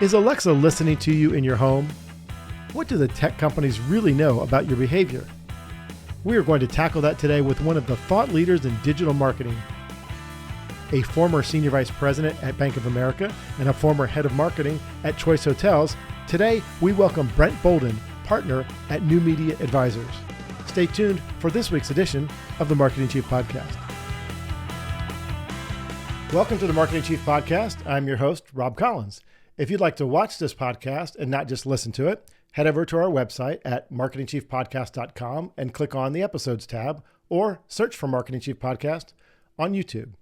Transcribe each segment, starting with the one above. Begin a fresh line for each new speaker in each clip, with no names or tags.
Is Alexa listening to you in your home? What do the tech companies really know about your behavior? We are going to tackle that today with one of the thought leaders in digital marketing, a former senior vice president at Bank of America and a former head of marketing at Choice Hotels. Today, we welcome Brent Bouldin, partner at New Media Advisors. Stay tuned for this week's edition of the Marketing Chief Podcast. Welcome to the Marketing Chief Podcast. I'm your host, Rob Collins. If you'd like to watch this podcast and not just listen to it, head over to our website at marketingchiefpodcast.com and click on the episodes tab or search for Marketing Chief Podcast on YouTube.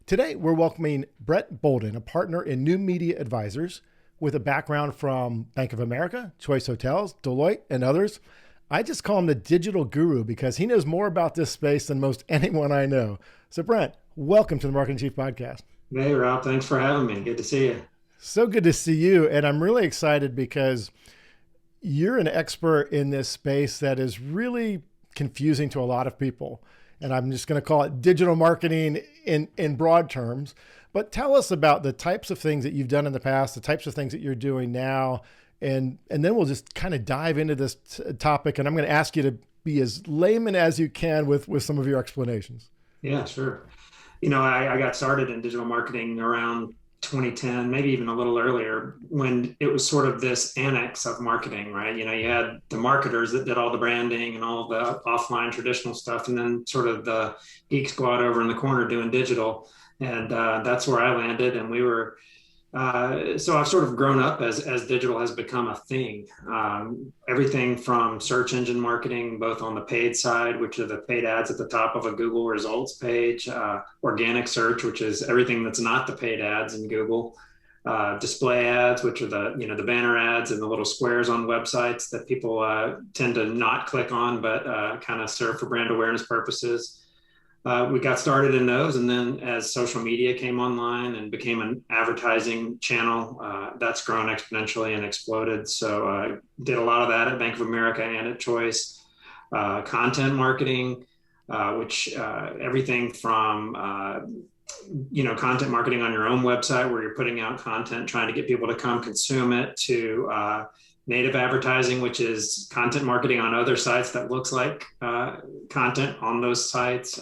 Today, we're welcoming Brent Bouldin, a partner in New Media Advisors with a background from Bank of America, Choice Hotels, Deloitte, and others. I just call him the digital guru because he knows more about this space than most anyone I know. So Brent, welcome to the Marketing Chief Podcast.
Hey, Rob. Thanks for having me. Good to see you.
So good to see you. And I'm really excited because you're an expert in this space that is really confusing to a lot of people. And I'm just going to call it digital marketing in broad terms. But tell us about the types of things that you've done in the past, the types of things that you're doing now. And then we'll just kind of dive into this topic. And I'm going to ask you to be as layman as you can with some of your explanations.
Yeah, sure. I got started in digital marketing around 2010, maybe even a little earlier, when it was sort of this annex of marketing, right? You had the marketers that did all the branding and all the offline traditional stuff, and then sort of the geek squad over in the corner doing digital. And that's where I landed. And we were, so I've sort of grown up as digital has become a thing. Everything from search engine marketing, both on the paid side, which are the paid ads at the top of a Google results page, organic search, which is everything that's not the paid ads in Google, display ads, which are the banner ads and the little squares on websites that people tend to not click on, but kind of serve for brand awareness purposes. We got started in those, and then as social media came online and became an advertising channel, that's grown exponentially and exploded. So did a lot of that at Bank of America and at Choice. Content marketing, which everything from content marketing on your own website where you're putting out content, trying to get people to come consume it, to native advertising, which is content marketing on other sites that looks like content on those sites.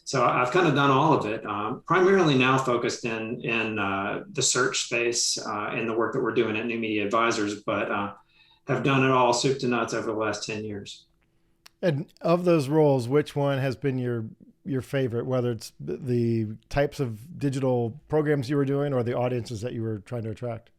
So I've kind of done all of it, primarily now focused in the search space in the work that we're doing at New Media Advisors, but have done it all soup to nuts over the last 10 years.
And of those roles, which one has been your favorite, whether it's the types of digital programs you were doing or the audiences that you were trying to attract?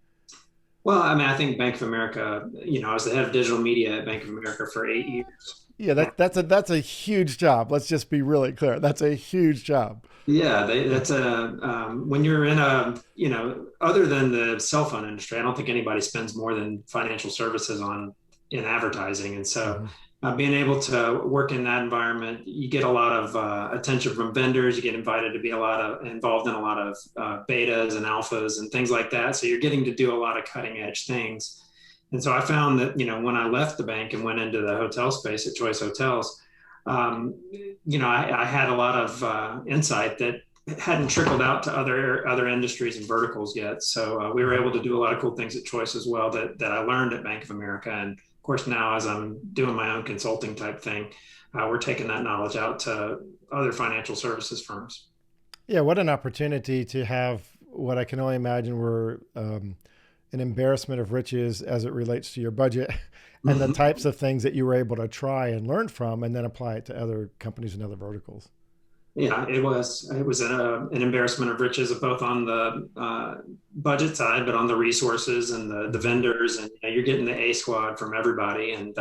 Well, I think Bank of America, I was the head of digital media at Bank of America for 8 years.
Yeah, that's a huge job. Let's just be really clear. That's a huge job.
Yeah, when you're in other than the cell phone industry, I don't think anybody spends more than financial services in advertising. And so being able to work in that environment, you get a lot of attention from vendors. You get invited to be involved in a lot of betas and alphas and things like that. So you're getting to do a lot of cutting edge things. And so I found that, when I left the bank and went into the hotel space at Choice Hotels, I had a lot of insight that hadn't trickled out to other industries and verticals yet. So we were able to do a lot of cool things at Choice as well that I learned at Bank of America. And of course, now as I'm doing my own consulting type thing, we're taking that knowledge out to other financial services firms.
Yeah, what an opportunity to have what I can only imagine were an embarrassment of riches as it relates to your budget and the types of things that you were able to try and learn from and then apply it to other companies and other verticals.
Yeah, it was an embarrassment of riches, both on the budget side, but on the resources and the vendors, and you're getting the A squad from everybody. And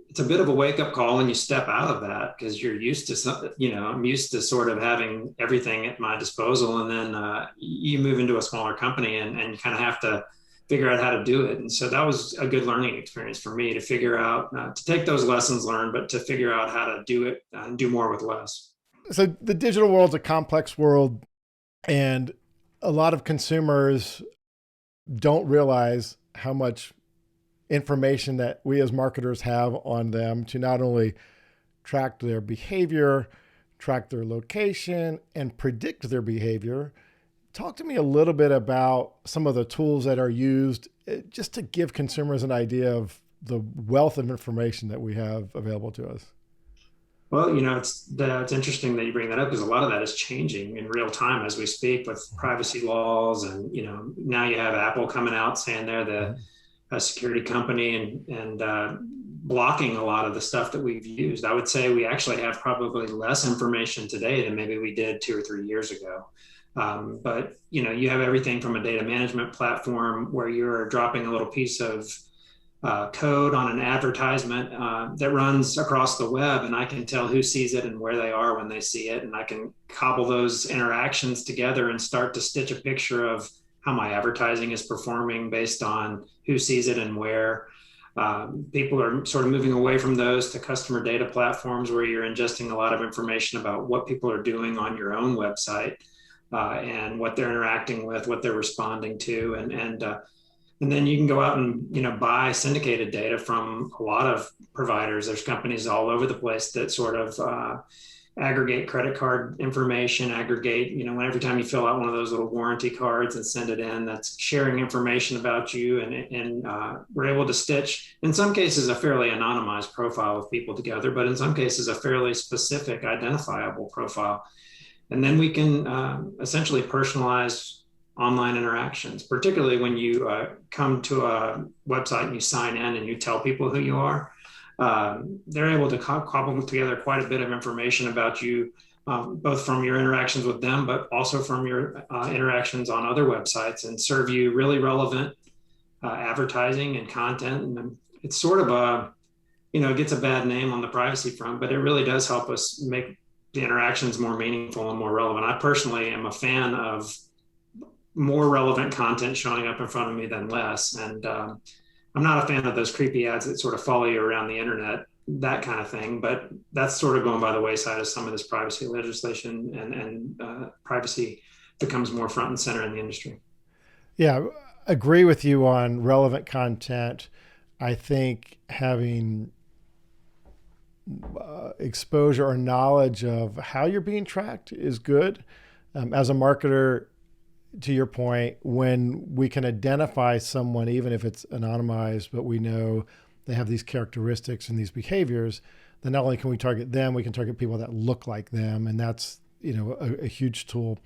it's a bit of a wake up call when you step out of that, because you're used to, I'm used to sort of having everything at my disposal. And then you move into a smaller company and you kind of have to figure out how to do it. And so that was a good learning experience for me to figure out, to take those lessons learned, but to figure out how to do it and do more with less.
So the digital world's a complex world, and a lot of consumers don't realize how much information that we as marketers have on them to not only track their behavior, track their location, and predict their behavior, Talk to me a little bit about some of the tools that are used just to give consumers an idea of the wealth of information that we have available to us.
Well, it's interesting that you bring that up because a lot of that is changing in real time as we speak with privacy laws, and now you have Apple coming out saying they're the
Mhm.
a security company and blocking a lot of the stuff that we've used. I would say we actually have probably less information today than maybe we did 2 or 3 years ago. But you have everything from a data management platform where you're dropping a little piece of code on an advertisement that runs across the web, and I can tell who sees it and where they are when they see it, and I can cobble those interactions together and start to stitch a picture of how my advertising is performing based on who sees it and where. People are sort of moving away from those to customer data platforms where you're ingesting a lot of information about what people are doing on your own website, and what they're interacting with, what they're responding to, and then you can go out and buy syndicated data from a lot of providers. There's companies all over the place that sort of aggregate credit card information, aggregate, when every time you fill out one of those little warranty cards and send it in, that's sharing information about you. And we're able to stitch, in some cases, a fairly anonymized profile of people together, but in some cases, a fairly specific, identifiable profile. And then we can essentially personalize online interactions, particularly when you come to a website and you sign in and you tell people who you are. They're able to cobble together quite a bit of information about you, both from your interactions with them, but also from your interactions on other websites, and serve you really relevant advertising and content. And it's sort of it gets a bad name on the privacy front, but it really does help us make the interactions more meaningful and more relevant. I personally am a fan of more relevant content showing up in front of me than less. And I'm not a fan of those creepy ads that sort of follow you around the internet, that kind of thing. But that's sort of going by the wayside as some of this privacy legislation and privacy becomes more front and center in the industry.
Yeah, agree with you on relevant content. I think having exposure or knowledge of how you're being tracked is good. As a marketer, to your point, when we can identify someone, even if it's anonymized, but we know they have these characteristics and these behaviors, then not only can we target them, we can target people that look like them. And that's, a huge tool.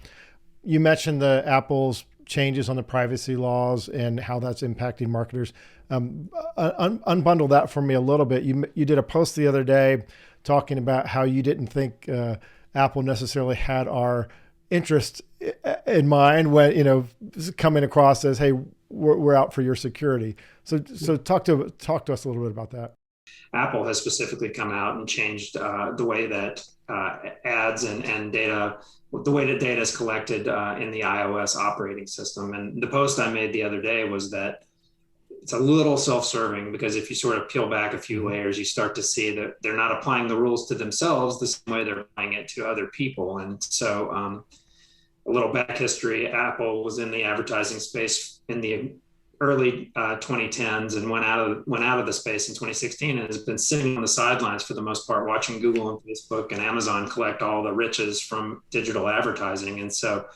You mentioned the Apple's changes on the privacy laws and how that's impacting marketers. Unbundle that for me a little bit. You did a post the other day talking about how you didn't think Apple necessarily had our interest in mind when coming across as, hey, we're out for your security. So talk to us a little bit about that.
Apple has specifically come out and changed the way that ads and data, the way that data is collected in the iOS operating system. And the post I made the other day was that it's a little self-serving, because if you sort of peel back a few layers, you start to see that they're not applying the rules to themselves the same way they're applying it to other people. And so a little back history, Apple was in the advertising space in the early 2010s and went out of the space in 2016, and has been sitting on the sidelines for the most part, watching Google and Facebook and Amazon collect all the riches from digital advertising. And so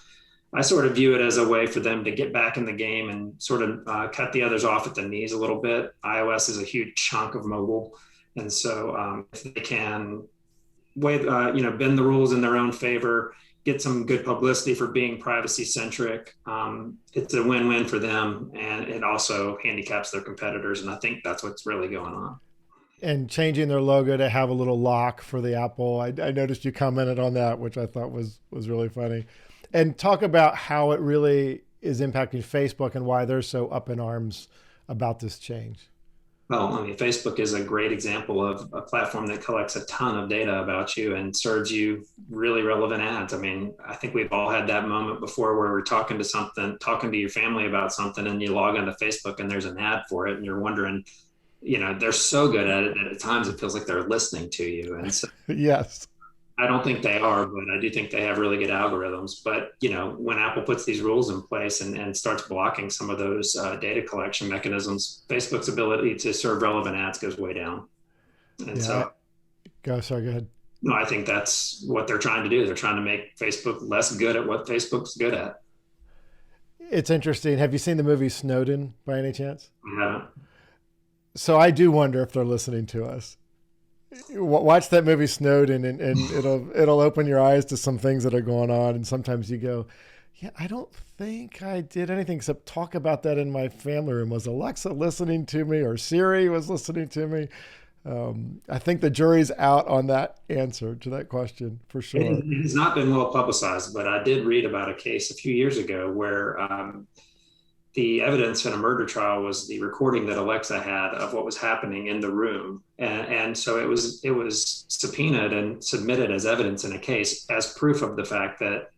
I sort of view it as a way for them to get back in the game and sort of cut the others off at the knees a little bit. iOS is a huge chunk of mobile, and so if they can bend the rules in their own favor, get some good publicity for being privacy centric, it's a win-win for them, and it also handicaps their competitors. And I think that's what's really going on.
And changing their logo to have a little lock for the Apple. I noticed you commented on that, which I thought was really funny. And talk about how it really is impacting Facebook and why they're so up in arms about this change.
Well, I mean, Facebook is a great example of a platform that collects a ton of data about you and serves you really relevant ads. I mean, I think we've all had that moment before where we're talking to your family about something, and you log onto Facebook and there's an ad for it, and you're wondering, they're so good at it that at times it feels like they're listening to you. And so
Yes.
I don't think they are, but I do think they have really good algorithms. But when Apple puts these rules in place and starts blocking some of those data collection mechanisms, Facebook's ability to serve relevant ads goes way down. And
Yeah.
so,
Sorry, go ahead.
I think that's what they're trying to do. They're trying to make Facebook less good at what Facebook's good at.
It's interesting. Have you seen the movie Snowden by any chance?
Yeah.
So I do wonder if they're listening to us. Watch that movie Snowden, and it'll open your eyes to some things that are going on. And sometimes you go, yeah, I don't think I did anything except talk about that in my family room. Was Alexa listening to me, or Siri was listening to me? I think the jury's out on that answer to that question for sure.
It has not been well publicized, but I did read about a case a few years ago where the evidence in a murder trial was the recording that Alexa had of what was happening in the room, and so it was subpoenaed and submitted as evidence in a case as proof of the fact that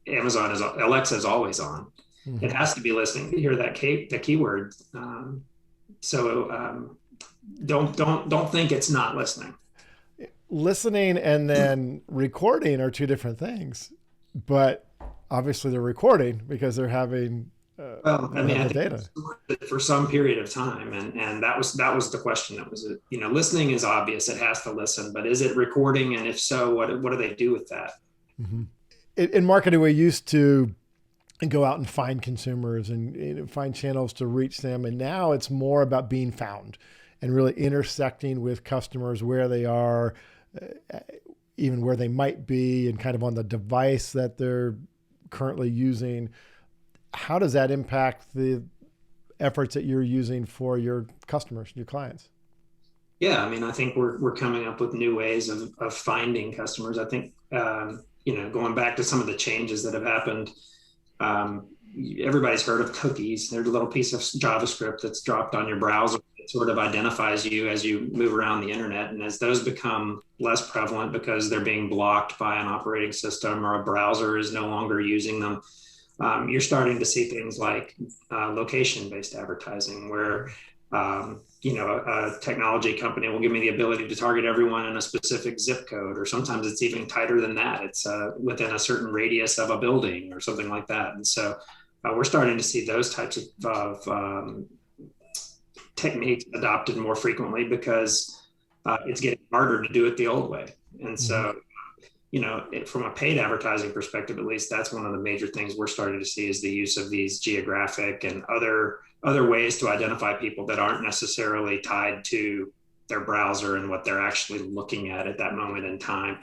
Alexa is always on.
Mm-hmm.
It has to be listening to hear the keyword. So don't think it's not listening.
Listening and then recording are two different things, but obviously they're recording because they're having
Well, I mean, I
the
think
data
for some period of time, and that was the question. That was, listening is obvious; it has to listen, but is it recording? And if so, what do they do with that?
Mm-hmm. In marketing, we used to go out and find consumers and find channels to reach them, and now it's more about being found and really intersecting with customers where they are, even where they might be, and kind of on the device that they're currently using. How does that impact the efforts that you're using for your customers, your clients?
Yeah, I mean, I think we're coming up with new ways of finding customers. I think going back to some of the changes that have happened. Um, Everybody's heard of cookies. They're a little piece of JavaScript that's dropped on your browser. It sort of identifies you as you move around the internet. And as those become less prevalent because they're being blocked by an operating system or a browser is no longer using them, you're starting to see things like location-based advertising, where a technology company will give me the ability to target everyone in a specific zip code, or sometimes it's even tighter than that. It's within a certain radius of a building or something like that. And so we're starting to see those types of techniques adopted more frequently because it's getting harder to do it the old way. And so from a paid advertising perspective, at least, that's one of the major things we're starting to see is the use of these geographic and other ways to identify people that aren't necessarily tied to their browser and what they're actually looking at that moment in time.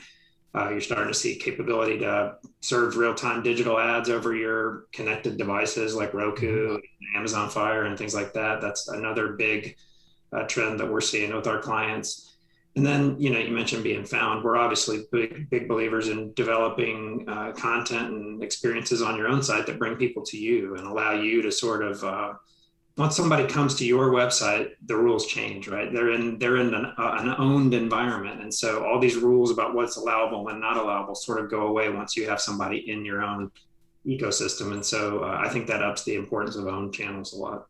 You're starting to see capability to serve real-time digital ads over your connected devices like Roku, Amazon Fire, and things like that. That's another big trend that we're seeing with our clients. And then, you mentioned being found. We're obviously big believers in developing content and experiences on your own site that bring people to you and allow you to sort of, once somebody comes to your website, the rules change, right? They're in an owned environment. And so all these rules about what's allowable and not allowable sort of go away once you have somebody in your own ecosystem. And so I think that ups the importance of owned channels a lot.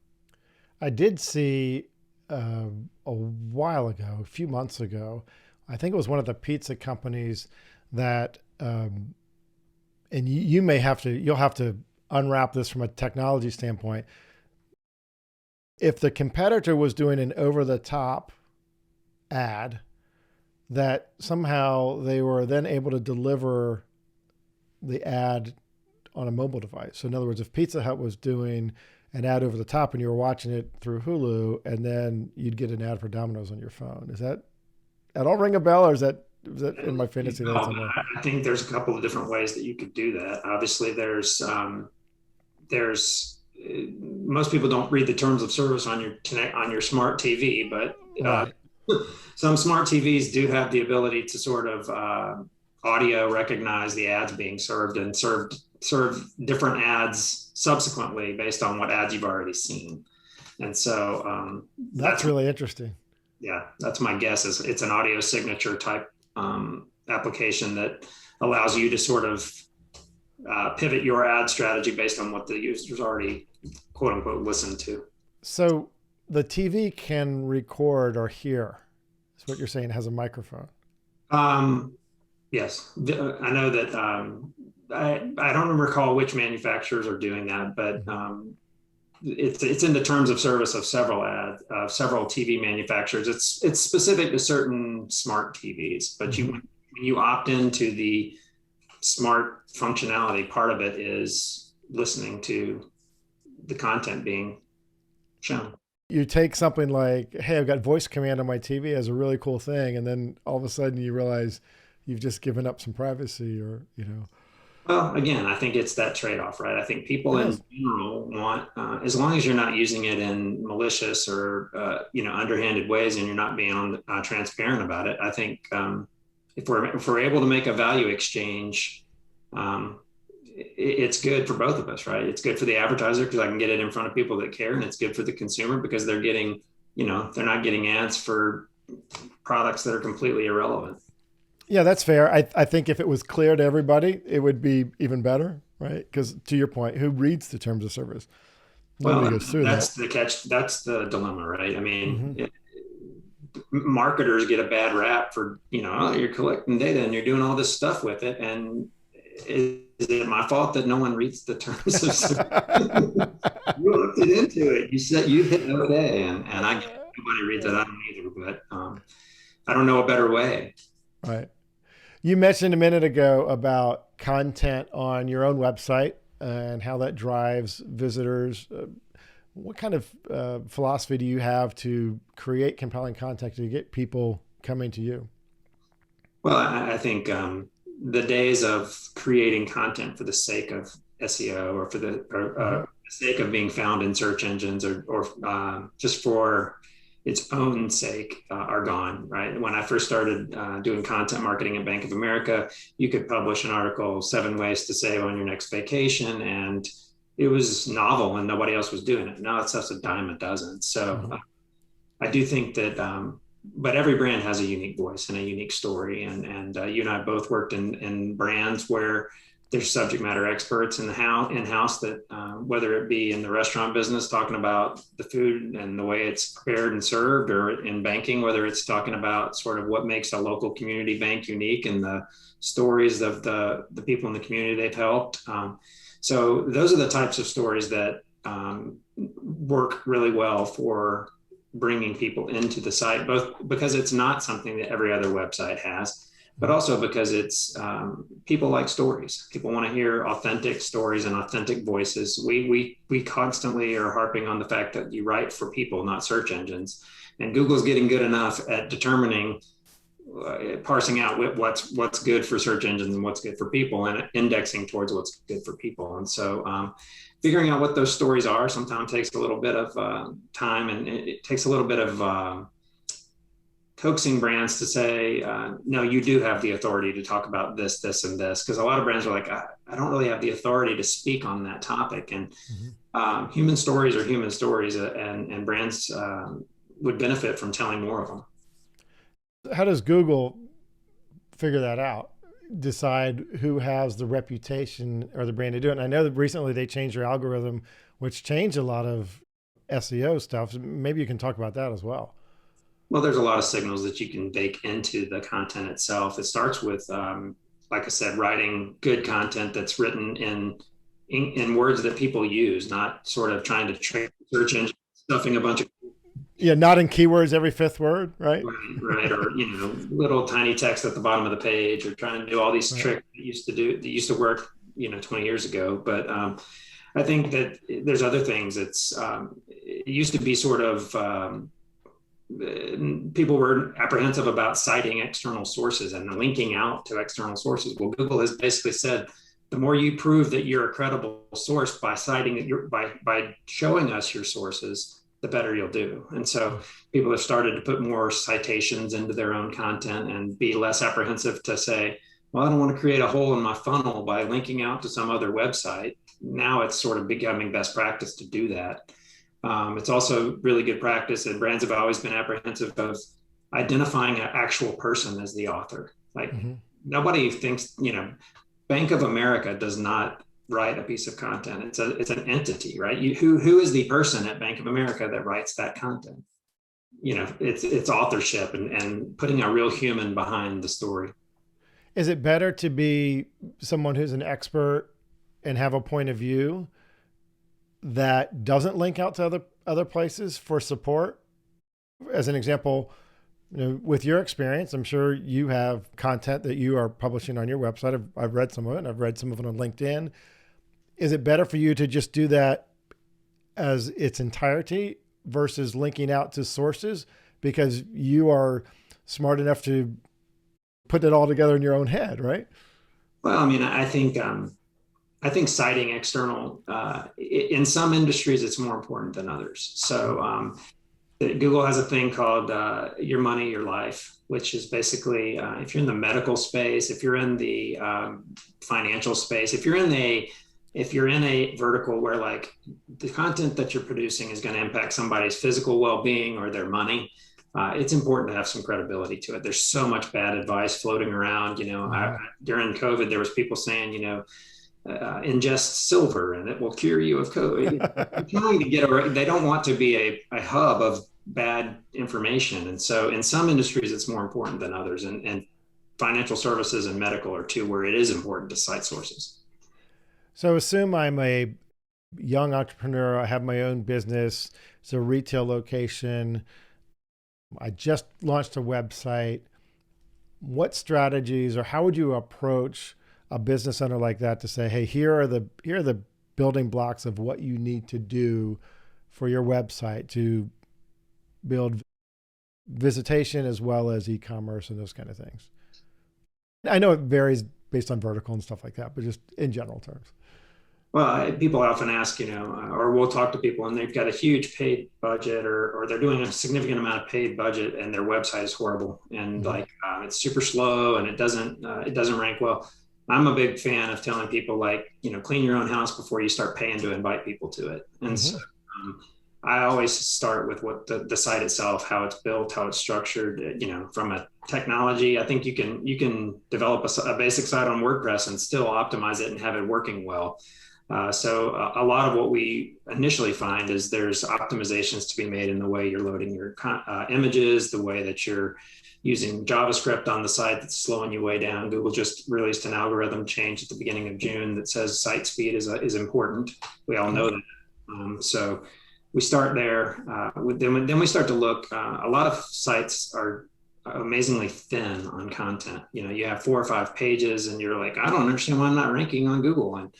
I did see a while ago, a few months ago, I think it was one of the pizza companies that, and you'll have to unwrap this from a technology standpoint. If the competitor was doing an over-the-top ad, that somehow they were then able to deliver the ad on a mobile device. So in other words, if Pizza Hut was doing an ad over the top and you were watching it through Hulu, and then you'd get an ad for Domino's on your phone. Is that at all ring a bell, or is that in my fantasy land somewhere?
I think there's a couple of different ways that you could do that. Obviously, there's most people don't read the terms of service on your smart TV, but
Right.
some smart TVs do have the ability to sort of audio recognize the ads being served and serve different ads subsequently based on what ads you've already seen. And so
that's really interesting.
Yeah, that's my guess. Is it's an audio signature type application that allows you to sort of pivot your ad strategy based on what the users already quote unquote listened to.
So the TV can record or hear. That's what you're saying. It has a microphone.
Yes, I know that. I don't recall which manufacturers are doing that, but it's in the terms of service of several TV manufacturers. It's specific to certain smart TVs, but when you opt into the smart functionality, part of it is listening to the content being shown.
You take something like, hey, I've got voice command on my TV as a really cool thing. And then all of a sudden you realize you've just given up some privacy or,
Well, again, I think it's that trade-off, right? I think people
it
in
is.
general want, as long as you're not using it in malicious or underhanded ways, and you're not being transparent about it. I think if we're able to make a value exchange, it's good for both of us, right? It's good for the advertiser because I can get it in front of people that care, and it's good for the consumer because they're getting, they're not getting ads for products that are completely irrelevant.
Yeah, that's fair. I think if it was clear to everybody, it would be even better, right? Because to your point, who reads the terms of service? Nobody
Well,
goes through that.
that's the catch. That's the dilemma, right? I mean,
Hmm.
marketers get a bad rap for, oh, you're collecting data and you're doing all this stuff with it. And is it my fault that no one reads the terms of service? You looked it into it. You said you hit okay, and I get it. Nobody reads it. I don't either, but I don't know a better way.
Right. You mentioned a minute ago about content on your own website and how that drives visitors. What kind of philosophy do you have to create compelling content to get people coming to you?
Well, I think the days of creating content for the sake of SEO or for
Hmm.
the sake of being found in search engines or just for its own sake are gone, right? When I first started doing content marketing at Bank of America, you could publish an article, 7 ways to save on your next vacation. And it was novel and nobody else was doing it. Now it's just a dime a dozen. So
Hmm.
I do think that, but every brand has a unique voice and a unique story. And you and I both worked in brands where there's subject matter experts in house that whether it be in the restaurant business talking about the food and the way it's prepared and served, or in banking whether it's talking about sort of what makes a local community bank unique and the stories of the people in the community they've helped. So those are the types of stories that work really well for bringing people into the site, both because it's not something that every other website has, but also because it's people like stories. People want to hear authentic stories and authentic voices. We constantly are harping on the fact that you write for people, not search engines, and Google's getting good enough at determining parsing out what's good for search engines and what's good for people, and indexing towards what's good for people. And so figuring out what those stories are sometimes takes a little bit of time, and it takes a little bit of coaxing brands to say, no, you do have the authority to talk about this, and this. Because a lot of brands are like, I don't really have the authority to speak on that topic. And
Hmm.
human stories are human stories, and brands would benefit from telling more of them.
How does Google figure that out? Decide who has the reputation or the brand to do it. And I know that recently they changed their algorithm, which changed a lot of SEO stuff. Maybe you can talk about that as well.
Well, there's a lot of signals that you can bake into the content itself. It starts with, like I said, writing good content that's written in words that people use, not sort of trying to trick search engine, stuffing a bunch of
Yeah, not in keywords every fifth word, right?
right, or little tiny text at the bottom of the page, or trying to do all these
Right.
tricks that used to work 20 years ago. But I think that there's other things. It used to be sort of people were apprehensive about citing external sources and linking out to external sources. Well, Google has basically said the more you prove that you're a credible source by citing by showing us your sources, the better you'll do. And so people have started to put more citations into their own content and be less apprehensive to say, well, I don't want to create a hole in my funnel by linking out to some other website. Now it's sort of becoming best practice to do that. It's also really good practice, and brands have always been apprehensive of identifying an actual person as the author. Like
Mm-hmm.
nobody thinks, Bank of America does not write a piece of content. It's an entity, right? Who is the person at Bank of America that writes that content? It's authorship and putting a real human behind the story.
Is it better to be someone who's an expert and have a point of view that doesn't link out to other places for support? As an example, with your experience, I'm sure you have content that you are publishing on your website. I've read some of it, and I've read some of it on LinkedIn. Is it better for you to just do that as its entirety versus linking out to sources because you are smart enough to put it all together in your own head, right?
Well, I mean, I think citing external in some industries it's more important than others. So Google has a thing called Your Money, Your Life, which is basically if you're in the medical space, if you're in the financial space, if you're in a vertical where like the content that you're producing is going to impact somebody's physical well-being or their money, it's important to have some credibility to it. There's so much bad advice floating around. During COVID, there was people saying, ingest silver and it will cure you of COVID. Trying to get they don't want to be a hub of bad information. And so in some industries, it's more important than others. And financial services and medical are two where it is important to cite sources.
So assume I'm a young entrepreneur. I have my own business. It's a retail location. I just launched a website. What strategies or how would you approach a business owner like that to say, hey, here are the building blocks of what you need to do for your website to build visitation as well as e-commerce and those kind of things? I know it varies based on vertical and stuff like that, but just in general terms.
Well, people often ask, or we'll talk to people and they've got a huge paid budget or they're doing a significant amount of paid budget and their website is horrible and it's super slow and it doesn't rank well. I'm a big fan of telling people clean your own house before you start paying to invite people to it. And so I always start with what the site itself, how it's built, how it's structured, from a technology. I think you can develop a basic site on WordPress and still optimize it and have it working well. So a lot of what we initially find is there's optimizations to be made in the way you're loading your images, the way that you're using JavaScript on the site that's slowing you way down. Google just released an algorithm change at the beginning of June that says site speed is important. We all know that. So we start there. Then we start to look. A lot of sites are amazingly thin on content. You have 4 or 5 pages and you're like, I don't understand why I'm not ranking on Google. And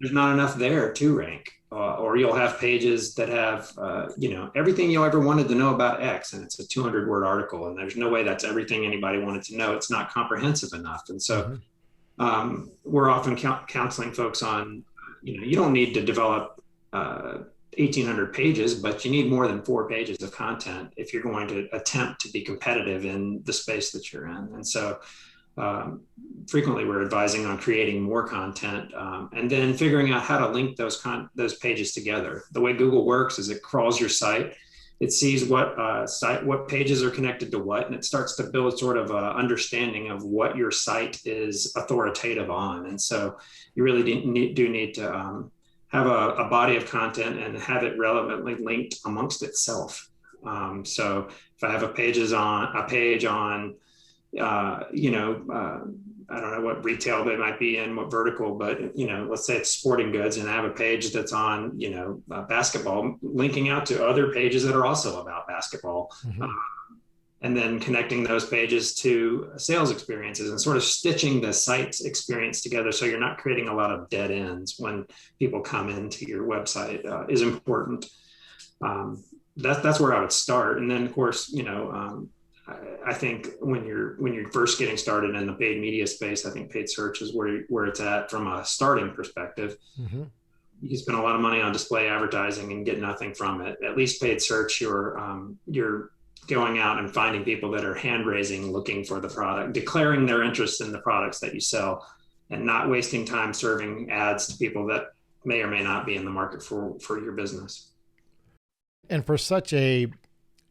there's not enough there to rank. Or you'll have pages that have, everything you ever wanted to know about X, and it's a 200-word article, and there's no way that's everything anybody wanted to know. It's not comprehensive enough. And so we're often counseling folks on, you don't need to develop 1,800 pages, but you need more than 4 pages of content if you're going to attempt to be competitive in the space that you're in. And so frequently we're advising on creating more content and then figuring out how to link those pages together. The way Google works is it crawls your site. It sees what pages are connected to what, and it starts to build sort of a understanding of what your site is authoritative on. And so you really do need to have a body of content and have it relevantly linked amongst itself. So if I have a page on I don't know what retail they might be in, what vertical, but let's say it's sporting goods, and I have a page that's on basketball, linking out to other pages that are also about basketball, and then connecting those pages to sales experiences and sort of stitching the site's experience together so you're not creating a lot of dead ends when people come into your website is important. That's where I would start, and then of course I think when you're first getting started in the paid media space, I think paid search is where it's at from a starting perspective. You can spend a lot of money on display advertising and get nothing from it. At least paid search, you're going out and finding people that are hand raising, looking for the product, declaring their interest in the products that you sell, and not wasting time serving ads to people that may or may not be in the market for your business.
And for such a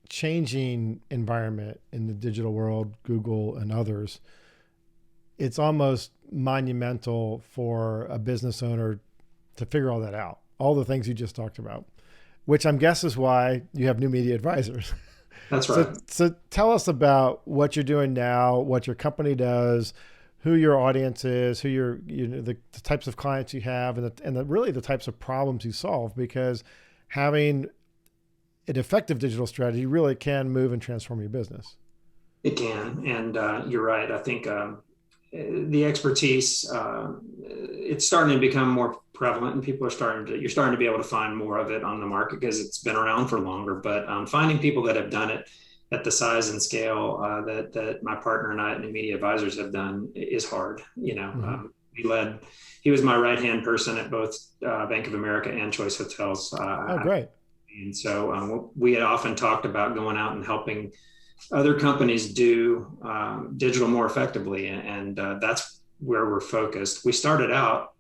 changing environment in the digital world, Google and others, it's almost monumental for a business owner to figure all that out, all the things you just talked about, which I'm guess is why you have new media advisors.
That's right.
So tell us about what you're doing now, what your company does, who your audience is, who the types of clients you have, and really the types of problems you solve, because having an effective digital strategy really can move and transform your business.
It can. And you're right. I think the expertise, it's starting to become more prevalent, and you're starting to be able to find more of it on the market because it's been around for longer. But finding people that have done it at the size and scale that my partner and I at New Media Advisors have done is hard. He was my right-hand person at both Bank of America and Choice Hotels.
Oh, great.
And so we had often talked about going out and helping other companies do digital more effectively. And that's where we're focused. We started out,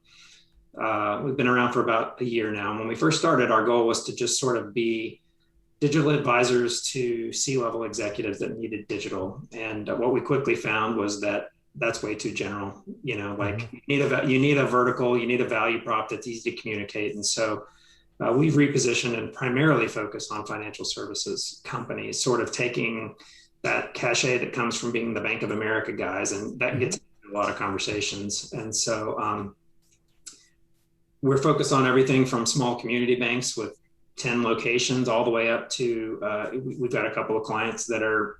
we've been around for about a year now. And when we first started, our goal was to just sort of be digital advisors to C-level executives that needed digital. And what we quickly found was that that's way too general. Like you need a vertical, you need a value prop that's easy to communicate. And so we've repositioned and primarily focused on financial services companies, sort of taking that cachet that comes from being the Bank of America guys, and that gets a lot of conversations. And so we're focused on everything from small community banks with 10 locations all the way up to we've got a couple of clients that are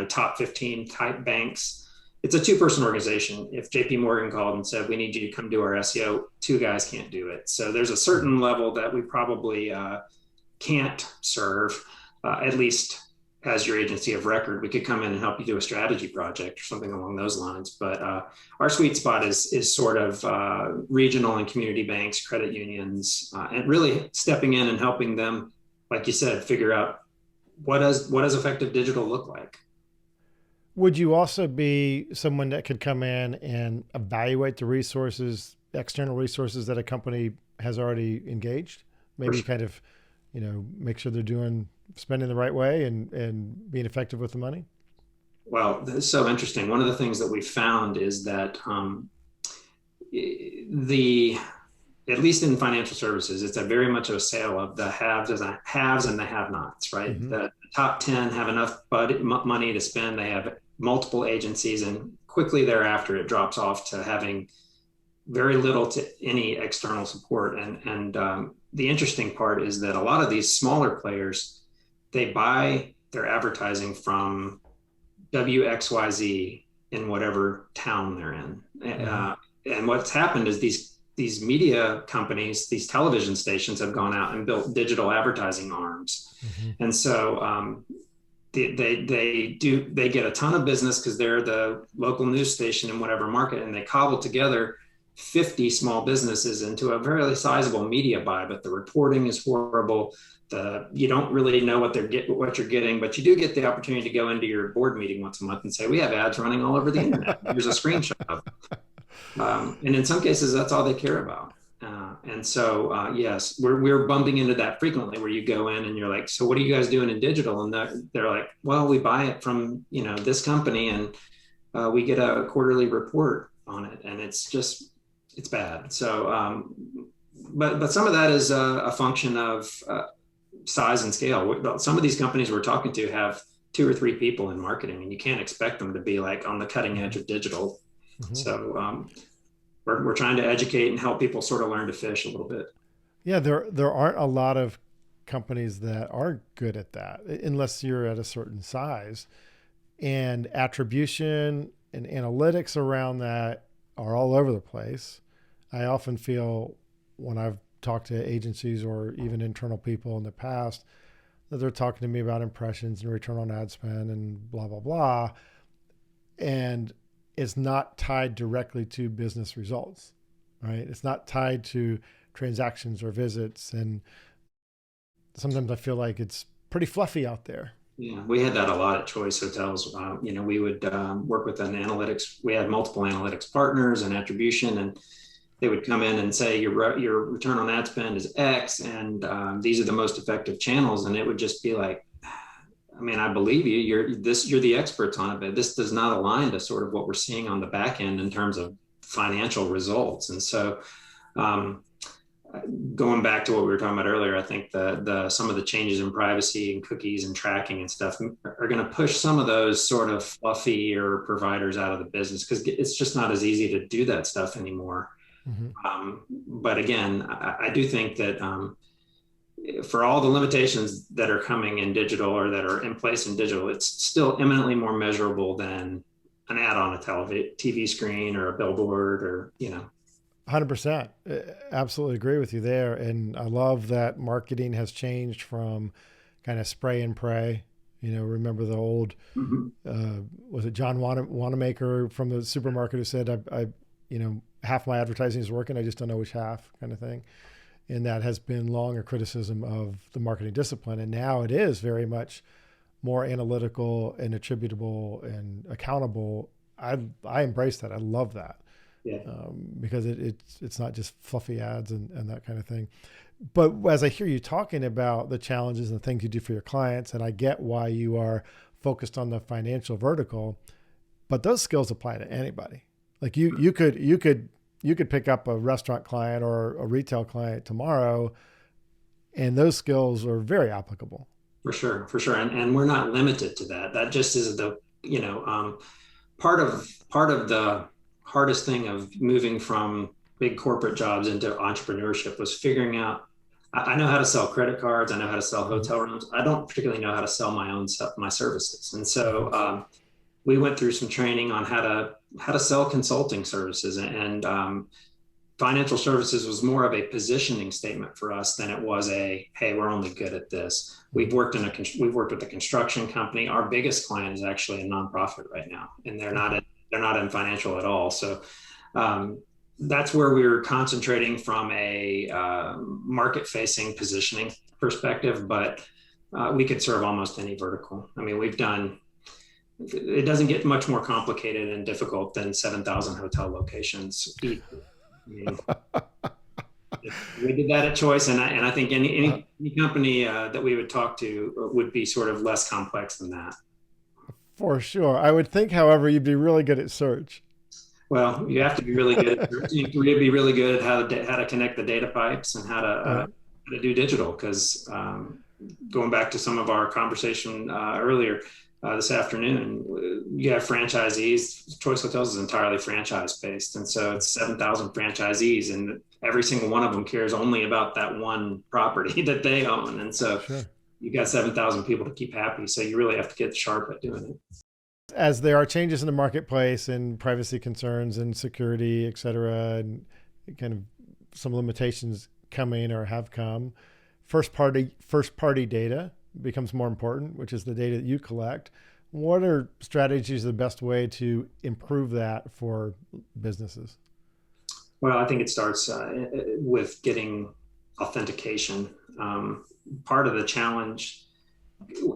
top 15 type banks. It's a two-person organization. If JP Morgan called and said, we need you to come do our SEO, two guys can't do it. So there's a certain level that we probably can't serve, at least as your agency of record. We could come in and help you do a strategy project or something along those lines. But our sweet spot is sort of regional and community banks, credit unions, and really stepping in and helping them, like you said, figure out what does effective digital look like.
Would you also be someone that could come in and evaluate the resources, external resources that a company has already engaged? Maybe kind of, make sure they're spending the right way and being effective with the money?
Well, that's so interesting. One of the things that we found is that at least in financial services, it's very much of a sale of the haves and the have-nots, right? Mm-hmm. The top 10 have enough money to spend. They have multiple agencies, and quickly thereafter, it drops off to having very little to any external support. And the interesting part is that a lot of these smaller players, they buy their advertising from WXYZ in whatever town they're in. Mm-hmm. And what's happened is these media companies, these television stations have gone out and built digital advertising arms. Mm-hmm. And so they get a ton of business because they're the local news station in whatever market, and they cobble together 50 small businesses into a very sizable media buy, but the reporting is horrible. You don't really know what you're getting, but you do get the opportunity to go into your board meeting once a month and say, we have ads running all over the internet. Here's a screenshot of it. And in some cases, that's all they care about. And so, yes, we're bumping into that frequently, where you go in and you're like, so what are you guys doing in digital? And they're like, well, we buy it from, this company, and we get a quarterly report on it. And it's bad. So, but some of that is a function of size and scale. Some of these companies we're talking to have 2 or 3 people in marketing, and you can't expect them to be like on the cutting edge of digital. Mm-hmm. So we're trying to educate and help people sort of learn to fish a little bit.
Yeah, there aren't a lot of companies that are good at that unless you're at a certain size. And attribution and analytics around that are all over the place. I often feel when I've talked to agencies or even internal people in the past that they're talking to me about impressions and return on ad spend and blah, blah, blah. And it's not tied directly to business results, right? It's not tied to transactions or visits. And sometimes I feel like it's pretty fluffy out there.
Yeah, we had that a lot at Choice Hotels. We would work with an analytics. We had multiple analytics partners and attribution, and they would come in and say, your return on ad spend is X, and these are the most effective channels. And it would just be like, I mean, I believe you, you're the experts on it, but this does not align to sort of what we're seeing on the back end in terms of financial results. And so going back to what we were talking about earlier, I think some of the changes in privacy and cookies and tracking and stuff are going to push some of those sort of fluffier providers out of the business, because it's just not as easy to do that stuff anymore. Mm-hmm. But again, I do think that for all the limitations that are coming in digital or that are in place in digital, it's still eminently more measurable than an ad on a TV screen or a billboard or,
100%. Absolutely agree with you there. And I love that marketing has changed from kind of spray and pray. Remember the old,
Mhm.
was it John Wanamaker from the supermarket who said, half my advertising is working. I just don't know which half, kind of thing. And that has been long a criticism of the marketing discipline. And now it is very much more analytical and attributable and accountable. I embrace that. I love that.
Yeah.
Because it's not just fluffy ads and that kind of thing. But as I hear you talking about the challenges and the things you do for your clients, and I get why you are focused on the financial vertical, but those skills apply to anybody. Like you could pick up a restaurant client or a retail client tomorrow, and those skills are very applicable.
For sure. And we're not limited to that. That just is part of the hardest thing of moving from big corporate jobs into entrepreneurship was figuring out. I know how to sell credit cards. I know how to sell hotel rooms. I don't particularly know how to sell my services. And so we went through some training on how to sell consulting services, and financial services was more of a positioning statement for us than it was hey, we're only good at this. We've worked with a construction company. Our biggest client is actually a nonprofit right now, and they're not in financial at all. So that's where we were concentrating from a market-facing positioning perspective, but we could serve almost any vertical. I mean, it doesn't get much more complicated and difficult than 7,000 hotel locations. I mean, we did that at Choice, and I think any company that we would talk to would be sort of less complex than that.
For sure. I would think, however, you'd be really good at search.
Well, you have to be really good at search. You have to be really good at how to connect the data pipes and how to do digital. Because going back to some of our conversation earlier this afternoon, you have franchisees. Choice Hotels is entirely franchise based, and so it's 7,000 franchisees, and every single one of them cares only about that one property that they own. And so
Sure.
you got 7,000 people to keep happy. So you really have to get sharp at doing it.
As there are changes in the marketplace and privacy concerns and security, et cetera, and kind of some limitations coming or have come, first party data becomes more important, which is the data that you collect. What are strategies the best way to improve that for businesses?
Well, I think it starts with getting authentication. Part of the challenge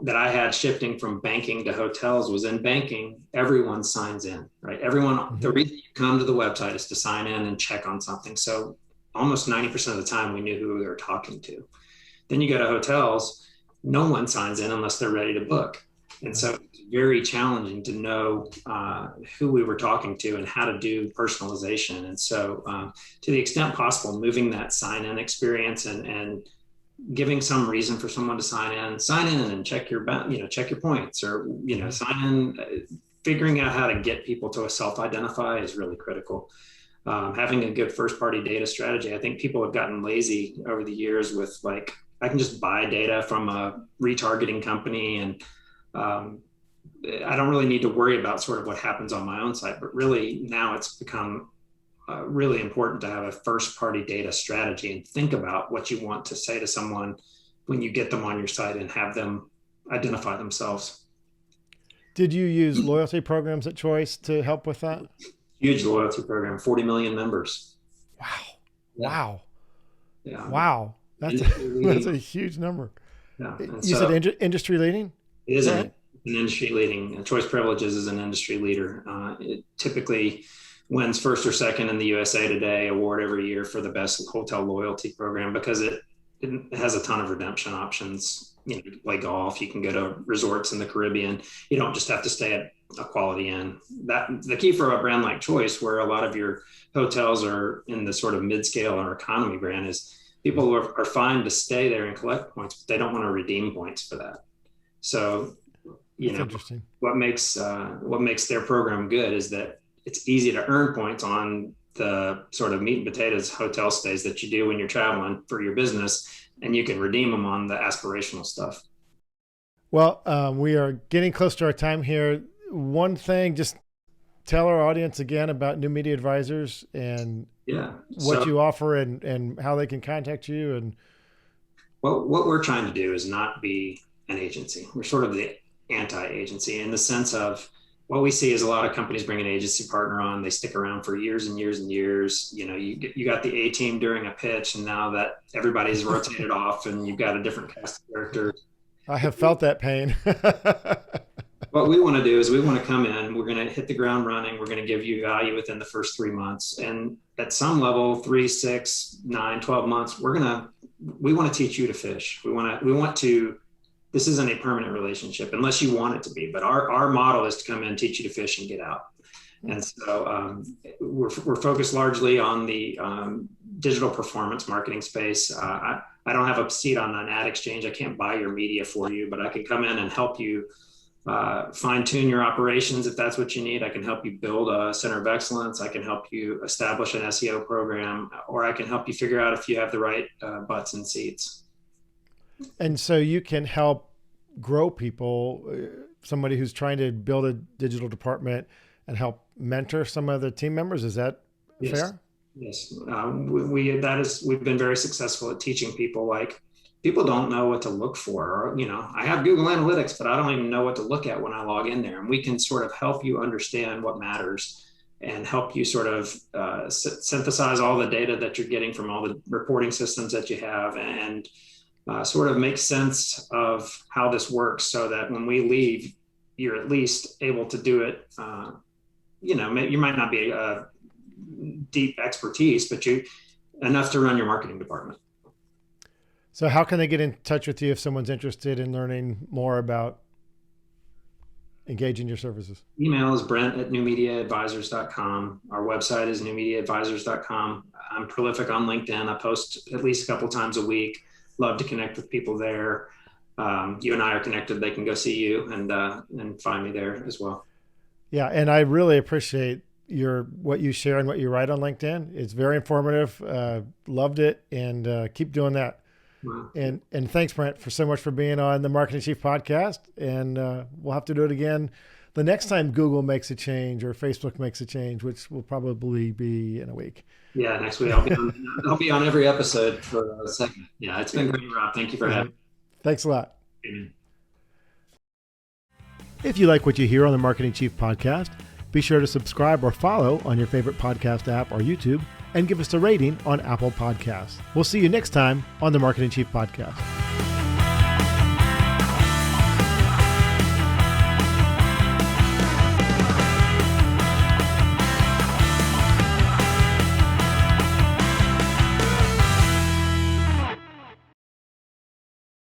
that I had shifting from banking to hotels was in banking, everyone signs in, right? The reason you come to the website is to sign in and check on something. So almost 90% of the time we knew who we were talking to. Then you go to hotels, no one signs in unless they're ready to book. And so it's very challenging to know who we were talking to and how to do personalization. And so to the extent possible, moving that sign-in experience and giving some reason for someone to sign in and check your points, or, sign in, figuring out how to get people to self-identify is really critical. Having a good first party data strategy. I think people have gotten lazy over the years with I can just buy data from a retargeting company, and I don't really need to worry about sort of what happens on my own site. But really now it's become really important to have a first party data strategy and think about what you want to say to someone when you get them on your site and have them identify themselves.
Did you use loyalty programs at Choice to help with that?
Huge loyalty program, 40 million members.
Wow.
Yeah.
Wow.
Yeah.
Wow. That's a huge number.
Yeah.
You said industry leading?
It is an industry leading. Choice Privileges is an industry leader. It typically wins first or second in the USA Today award every year for the best hotel loyalty program because it has a ton of redemption options. You can play golf, you can go to resorts in the Caribbean. You don't just have to stay at a Quality Inn. The key for a brand like Choice, where a lot of your hotels are in the sort of mid-scale or economy brand, is people are fine to stay there and collect points, but they don't want to redeem points for that. So, what makes their program good is that it's easy to earn points on the sort of meat and potatoes hotel stays that you do when you're traveling for your business, and you can redeem them on the aspirational stuff.
Well, we are getting close to our time here. One thing, just tell our audience again about New Media Advisors and what you offer and how they can contact you? And
what we're trying to do is not be an agency. We're sort of the anti-agency in the sense of what we see is a lot of companies bring an agency partner on. They stick around for years and years and years. You got the A team during a pitch, and now that everybody's rotated off, and you've got a different cast of characters.
I have felt that pain.
What we want to do is we want to come in, we're going to hit the ground running. We're going to give you value within the first 3 months. And at some level, 3, 6, 9, 12 months, we want to teach you to fish. This isn't a permanent relationship unless you want it to be, but our model is to come in, teach you to fish and get out. And so we're focused largely on the digital performance marketing space. I don't have a seat on an ad exchange. I can't buy your media for you, but I can come in and help you fine tune your operations if that's what you need. I can help you build a center of excellence. I can help you establish an SEO program, or I can help you figure out if you have the right butts and seats.
And so you can help grow people, somebody who's trying to build a digital department, and help mentor some of the team members. Is that fair?
Yes. We've been very successful at teaching people, like, people don't know what to look for. Or, I have Google Analytics, but I don't even know what to look at when I log in there. And we can sort of help you understand what matters and help you sort of synthesize all the data that you're getting from all the reporting systems that you have, and sort of make sense of how this works, so that when we leave, you're at least able to do it. You might not be a deep expertise, but enough to run your marketing department.
So how can they get in touch with you if someone's interested in learning more about engaging your services?
Email is brent@newmediaadvisors.com. Our website is newmediaadvisors.com. I'm prolific on LinkedIn. I post at least a couple times a week. Love to connect with people there. You and I are connected. They can go see you and find me there as well. Yeah.
And I really appreciate what you share and what you write on LinkedIn. It's very informative. Loved it. And keep doing that. Wow. And thanks, Brent, so much for being on the Marketing Chief podcast. And we'll have to do it again the next time Google makes a change or Facebook makes a change, which will probably be in a week.
Yeah, next week I'll be on every episode for a second. Yeah, it's been great, Rob. Thank you for having me.
Thanks a lot. If you like what you hear on the Marketing Chief podcast, be sure to subscribe or follow on your favorite podcast app or YouTube, and give us a rating on Apple Podcasts. We'll see you next time on the Marketing Chief podcast.